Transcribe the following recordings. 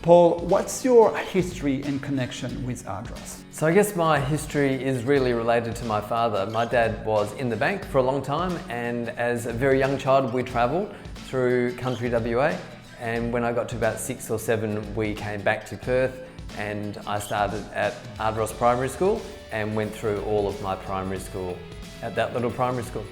Paul, what's your history and connection with Ardross? So I guess my history is really related to my father. My dad was in the bank for a long time, and as a very young child we travelled through country WA, and when I got to about 6 or 7 we came back to Perth, and I started at Ardross Primary School and went through all of my primary school at that little primary school.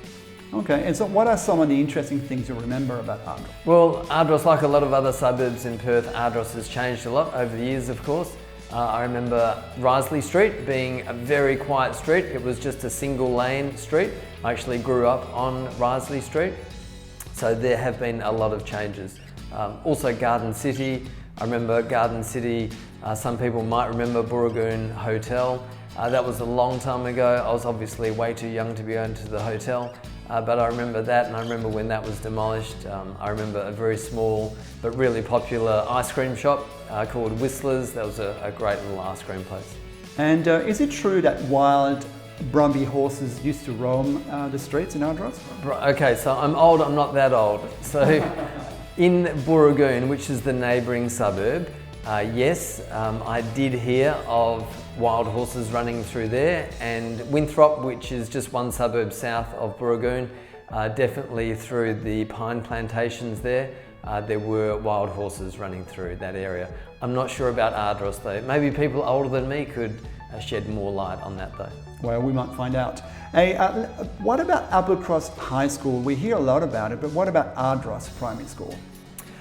Okay, and so what are some of the interesting things you remember about Ardross? Well, Ardross, like a lot of other suburbs in Perth, Ardross has changed a lot over the years, of course. I remember Risley Street being a very quiet street. It was just a single lane street. I actually grew up on Risley Street, so there have been a lot of changes. Also Garden City. I remember Garden City, some people might remember Booragoon Hotel. That was a long time ago. I was obviously way too young to be going to the hotel. But I remember that, and I remember when that was demolished. I remember a very small but really popular ice cream shop called Whistler's. That was a great little ice cream place. And is it true that wild Brumby horses used to roam the streets in Ardross? Okay, so I'm old, I'm not that old. So in Booragoon, which is the neighbouring suburb, yes, I did hear of wild horses running through there, and Winthrop, which is just one suburb south of Booragoon, definitely through the pine plantations there were wild horses running through that area. I'm not sure about Ardross though. Maybe people older than me could shed more light on that though. Well, we might find out. Hey, what about Applecross High School? We hear a lot about it, but what about Ardross Primary School?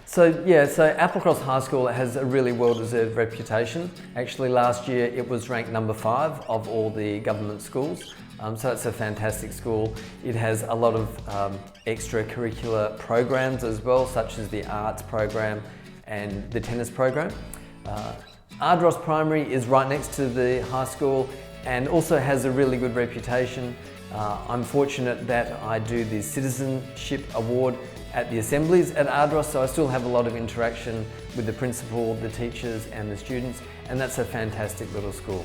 So Applecross High School has a really well-deserved reputation. Actually last year it was ranked number 5 of all the government schools. So it's a fantastic school. It has a lot of extracurricular programs as well, such as the arts program and the tennis program. Ardross Primary is right next to the high school and also has a really good reputation. I'm fortunate that I do the Citizenship Award at the assemblies at Ardross, so I still have a lot of interaction with the principal, the teachers and the students, and that's a fantastic little school.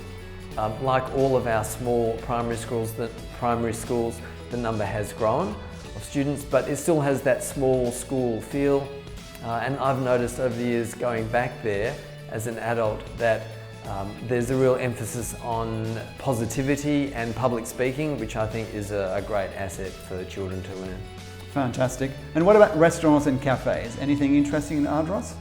Like all of our small primary schools, the number has grown of students, but it still has that small school feel. And I've noticed over the years going back there as an adult that there's a real emphasis on positivity and public speaking, which I think is a great asset for children to learn. Fantastic. And what about restaurants and cafes? Anything interesting in Ardross?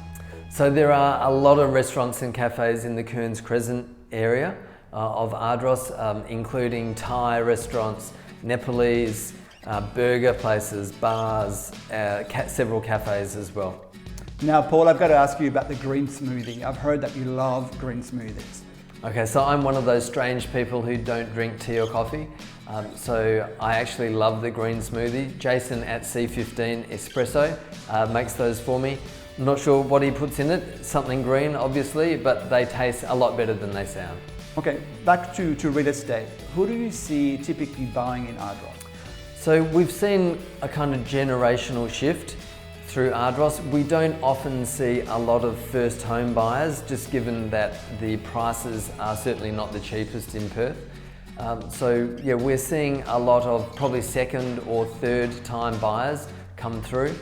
So there are a lot of restaurants and cafes in the Kearns Crescent area of Ardross, including Thai restaurants, Nepalese, burger places, bars, several cafes as well. Now, Paul, I've got to ask you about the green smoothie. I've heard that you love green smoothies. Okay, so I'm one of those strange people who don't drink tea or coffee. So I actually love the green smoothie. Jason at C15 Espresso makes those for me. I'm not sure what he puts in it, something green obviously, but they taste a lot better than they sound. Okay, back to real estate. Who do you see typically buying in Ardross? So we've seen a kind of generational shift through Ardross. We don't often see a lot of first home buyers, just given that the prices are certainly not the cheapest in Perth. So yeah, we're seeing a lot of probably second or third time buyers come through.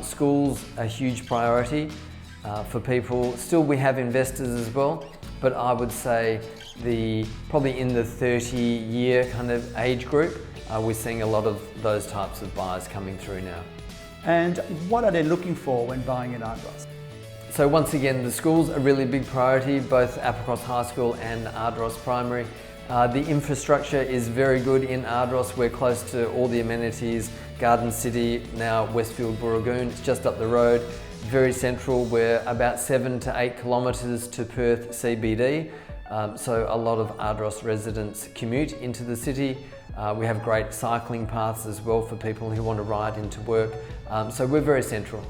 Schools a huge priority for people. Still we have investors as well, but I would say probably in the 30-year kind of age group, we're seeing a lot of those types of buyers coming through now. And what are they looking for when buying in Ardross? So once again, the school's a really big priority, both Applecross High School and Ardross Primary. The infrastructure is very good in Ardross. We're close to all the amenities, Garden City, now Westfield Booragoon, it's just up the road, very central. We're about 7 to 8 kilometres to Perth CBD, so a lot of Ardross residents commute into the city. We have great cycling paths as well for people who want to ride into work, so we're very central.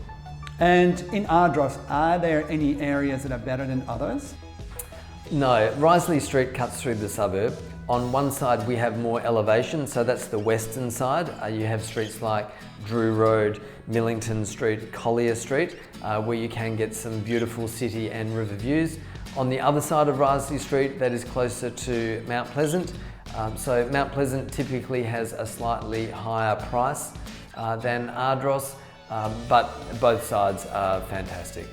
And in Ardross, are there any areas that are better than others? No, Risley Street cuts through the suburb. On one side we have more elevation, so that's the western side. You have streets like Drew Road, Millington Street, Collier Street, where you can get some beautiful city and river views. On the other side of Risley Street, that is closer to Mount Pleasant. So Mount Pleasant typically has a slightly higher price than Ardross, but both sides are fantastic.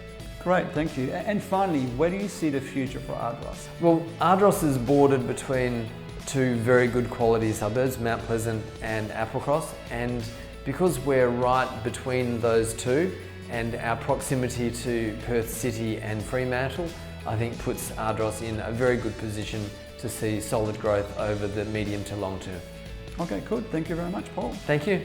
great, thank you. And finally, where do you see the future for Ardross? Well, Ardross is bordered between two very good quality suburbs, Mount Pleasant and Applecross, and because we're right between those two and our proximity to Perth City and Fremantle, I think puts Ardross in a very good position to see solid growth over the medium to long term. Okay, good. Thank you very much, Paul. Thank you.